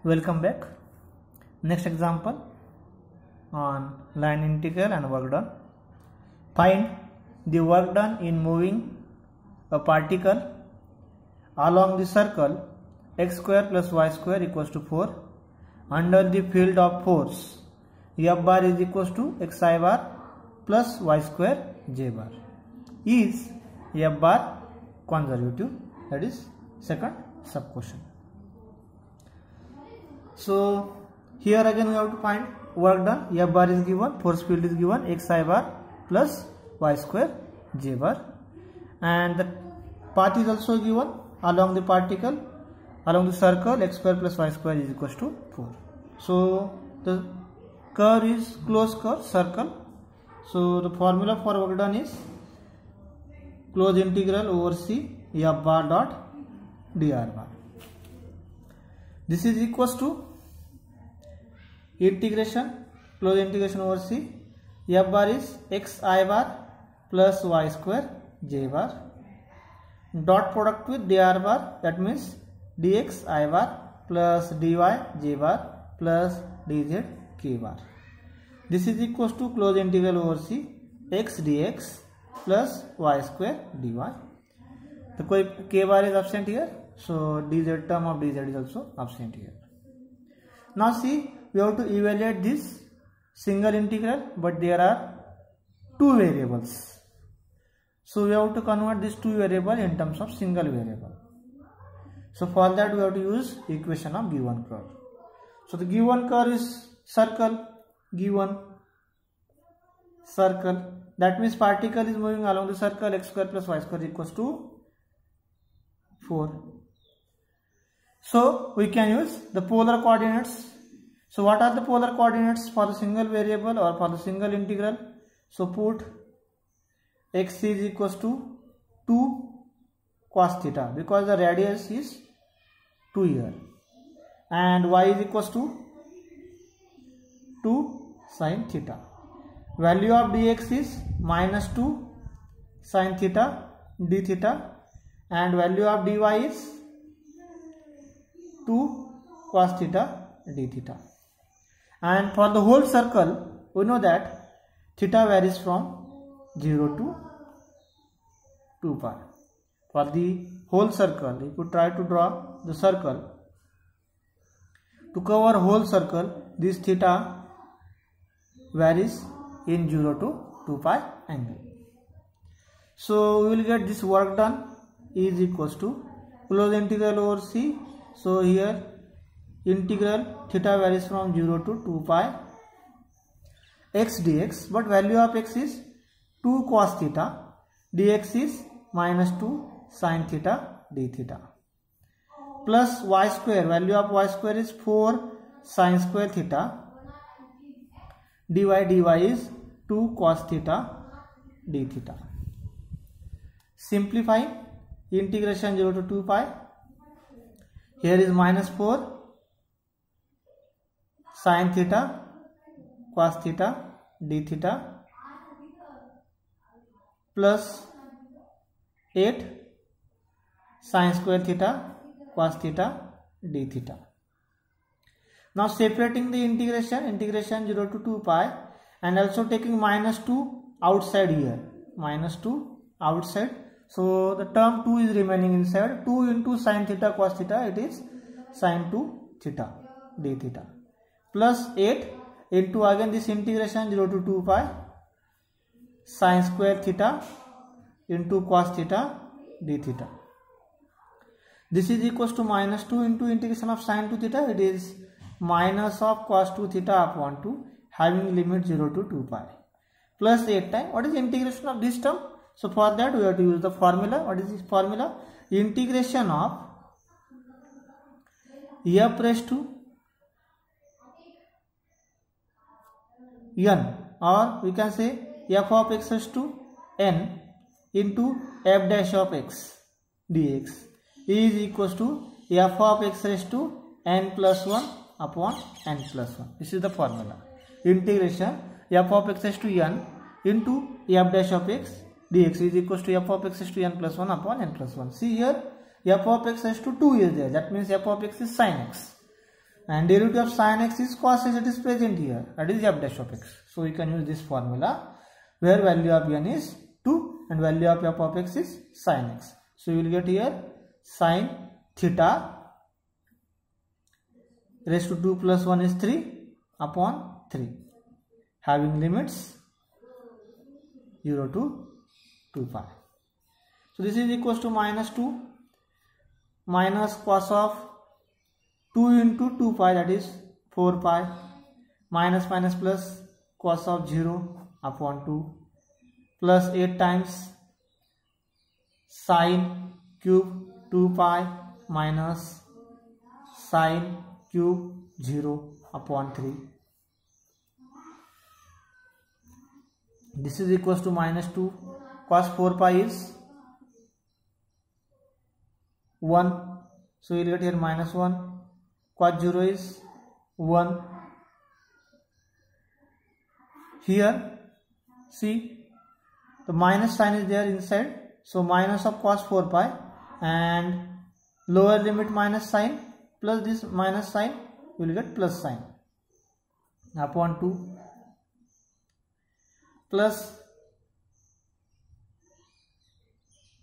Welcome back. Next example on line integral and work done. Find the work done in moving a particle along the circle x square plus y square equals to 4 under the field of force F bar is equals to xi bar plus y square j bar. Is F bar conservative? That is second sub question. So here again we have to find work done. F bar is given, force field is given, xi bar plus y square j bar, and the path is also given along the particle, along the circle x square plus y square is equals to 4. So the curve is closed curve circle. So the formula for work done is closed integral over C F bar dot dr bar. This is equals to integration, closed integration over C. F bar is xi bar plus y square j bar, dot product with dr bar, that means dx I bar plus dy j bar plus dz k bar. This is equals to closed integral over C x dx plus y square dy. The k bar is absent here, so dz term of dz is also absent here. Now see, we have to evaluate this single integral, but there are two variables. So we have to convert these two variables in terms of single variable. So for that we have to use equation of given curve. So the given curve is circle, given circle. That means particle is moving along the circle x square plus y square equals to 4. So we can use the polar coordinates. So what are the polar coordinates for the single variable or for the single integral? So put x is equals to 2 cos theta because the radius is 2 here, and y is equals to 2 sin theta. Value of dx is minus 2 sin theta d theta, and value of dy is 2 cos theta d theta. And for the whole circle, we know that theta varies from 0 to 2 pi. For the whole circle, if you try to draw the circle, to cover whole circle, this theta varies in 0 to 2 pi angle. So we will get this work done is equals to closed integral over C. So here integral theta varies from 0 to 2 pi x dx, but value of x is 2 cos theta, dx is minus 2 sin theta d theta, plus y square, value of y square is 4 sin square theta, dy is 2 cos theta d theta. Simplifying, integration 0 to 2 pi, here is minus 4 sin theta cos theta d theta plus 8 sin square theta cos theta d theta. Now separating the integration 0 to 2 pi, and also taking minus 2 outside here, minus 2 outside. So the term 2 is remaining inside. 2 into sin theta cos theta, it is sin 2 theta d theta, plus 8 into again this integration 0 to 2 pi sin square theta into cos theta d theta. This is equals to minus 2 into integration of sin 2 theta, it is minus of cos 2 theta upon 2 having limit 0 to 2 pi, plus 8 times. What is the integration of this term? So for that we have to use the formula. What is this formula? Integration of f raised to n, or we can say f of x raised to n into f dash of x dx is equals to f of x raised to n plus 1 upon n plus 1. This is the formula. Integration f of x raised to n into f dash of x dx is equals to f of x raised to n plus 1 upon n plus 1. See here, f of x raised to 2 is there. That means f of x is sin x. and derivative of sin x is cos x, it is present here, that is f dash of x. So we can use this formula where value of n is 2 and value of f of x is sin x. So you will get here sin theta raised to 2 plus 1 is 3 upon 3, having limits 0 to 2 pi. So this is equals to minus 2 minus cos of 2 into 2 pi, that is 4 pi, minus minus plus cos of 0 upon 2 plus 8 times sin cube 2 pi minus sin cube 0 upon 3. This is equals to minus 2. Cos 4 pi is 1. So you will get here minus 1. Cos 0 is 1. Here see the minus sign is there inside. So minus of cos 4 pi and lower limit minus sign plus this minus sign, you will get plus sign upon 2 plus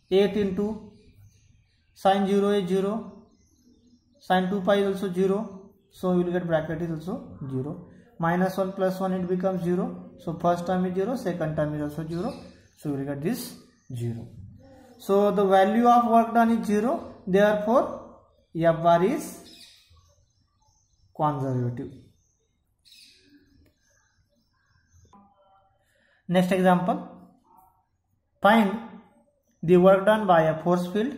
8 into sin 0 is 0, sin 2 pi is also 0, so you will get bracket is also 0, minus 1 plus 1 it becomes 0, so first term is 0, second term is also 0, so you will get this 0. So the value of work done is 0, therefore f bar is conservative. Next example, find the work done by a force field.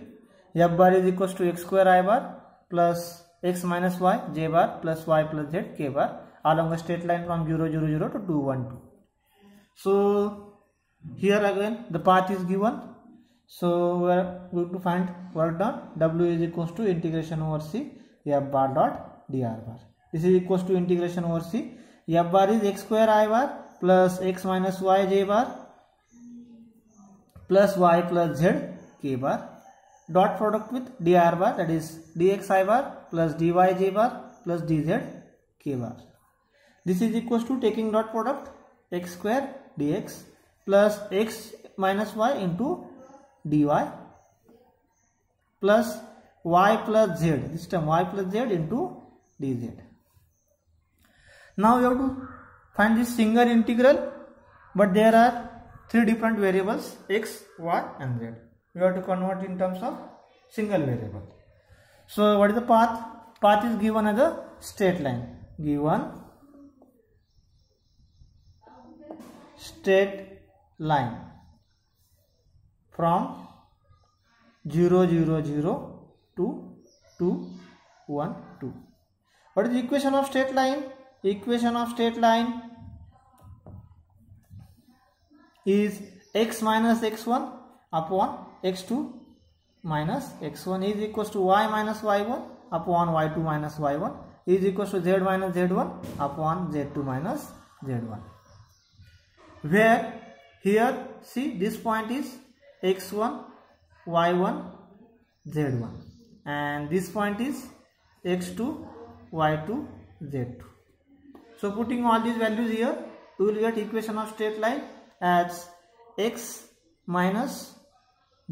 F bar is equals to x square I bar plus x minus y j bar plus y plus z k bar along a straight line from 0 0 0 to 2 1 2. So here again the path is given. So we are going to find work done. W is equals to integration over c f bar dot dr bar. This is equals to integration over c. F bar is x square I bar plus x minus y j bar plus y plus z k bar, dot product with dr bar, that is dx I bar plus dy j bar plus dz k bar. This is equals to taking dot product x square dx plus x minus y into dy plus y plus z, this term y plus z into dz. Now you have to find this single integral, but there are 3 different variables x, y and z. We have to convert in terms of single variable. So what is the path? Path is given as a straight line. Given straight line from 0 0 0 to 2 1 2. What is the equation of straight line? Equation of straight line is x minus x1 upon x2 minus x1 is equals to y minus y1 upon y2 minus y1 is equals to z minus z1 upon z2 minus z1. Where here see this point is x1 y1 z1 and this point is x2 y2 z2. So putting all these values here, we will get equation of straight line as x minus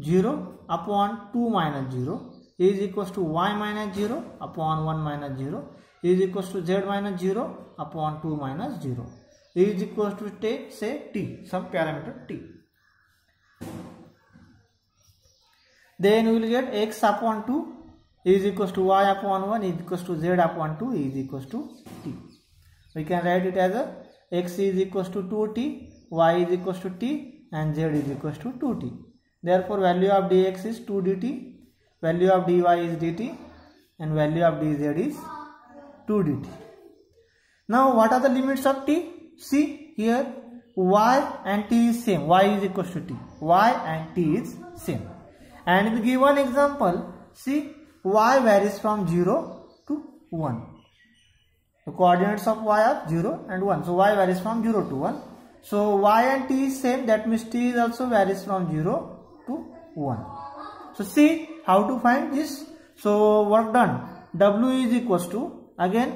0 upon 2 minus 0 is equals to y minus 0 upon 1 minus 0 is equals to z minus 0 upon 2 minus 0 is equals to take say t, some parameter t. Then we will get x upon 2 is equals to y upon 1 is equals to z upon 2 is equals to t. We can write it as a x is equals to 2t, y is equals to t and z is equals to 2t. Therefore value of dx is 2 dt, value of dy is dt and value of dz is 2 dt. Now what are the limits of t? See here y and t is same, y is equals to t, y and t is same. And in the given example, see y varies from 0 to 1. The coordinates of y are 0 and 1. So y varies from 0 to 1. So y and t is same, that means t is also varies from 0 to 1. So see how to find this. So work done, W is equals to, again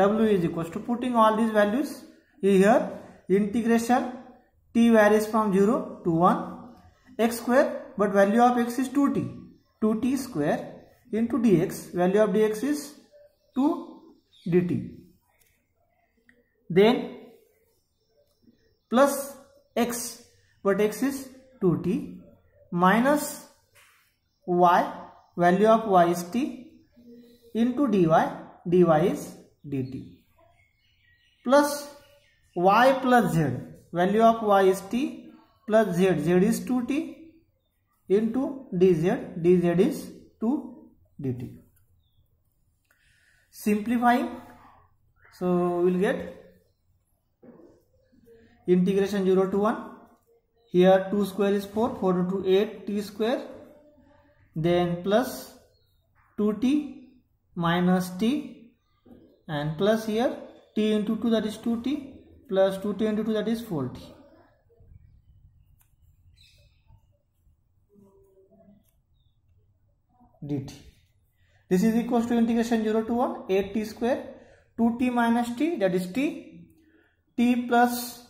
w is equals to, putting all these values here, integration t varies from 0 to 1 x square, but value of x is 2t, 2t square into dx, value of dx is 2 dt, then plus x, but x is 2t, minus y, value of y is t, into dy, dy is dt, plus y plus z, value of y is t, plus z, z is 2t, into dz, dz is 2 dt. Simplifying, so we will get integration 0 to 1, here 2 square is 4, 4 into 8 t square, then plus 2t minus t, and plus here t into 2, that is 2t, plus 2t into 2, that is 4t. dt. This is equals to integration 0 to 1, 8t square, 2t minus t, that is t, t plus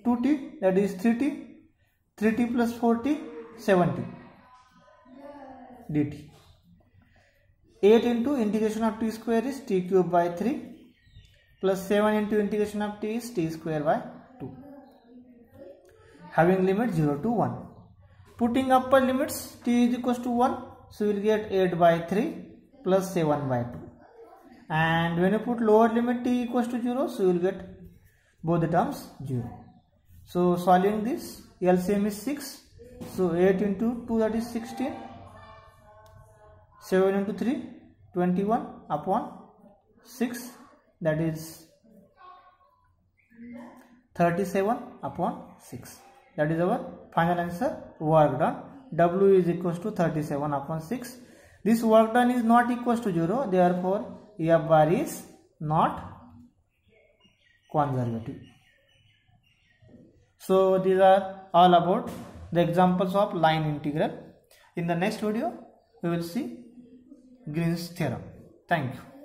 2t, that is 3t, 3t plus 4t, 7t dt. 8 into integration of t square is t cube by 3, plus 7 into integration of t is t square by 2, having limit 0 to 1. Putting upper limits, t is equals to 1, so we will get 8 by 3 plus 7 by 2, and when you put lower limit t equals to 0, so you will get both the terms 0. So solving this, LCM is 6, so 8 into 2, that is 16, 7 into 3, 21 upon 6, that is 37 upon 6. That is our final answer, work done. W is equals to 37 upon 6. This work done is not equals to 0, therefore F bar is not conservative. So these are all about the examples of line integral. In the next video, we will see Green's theorem. Thank you.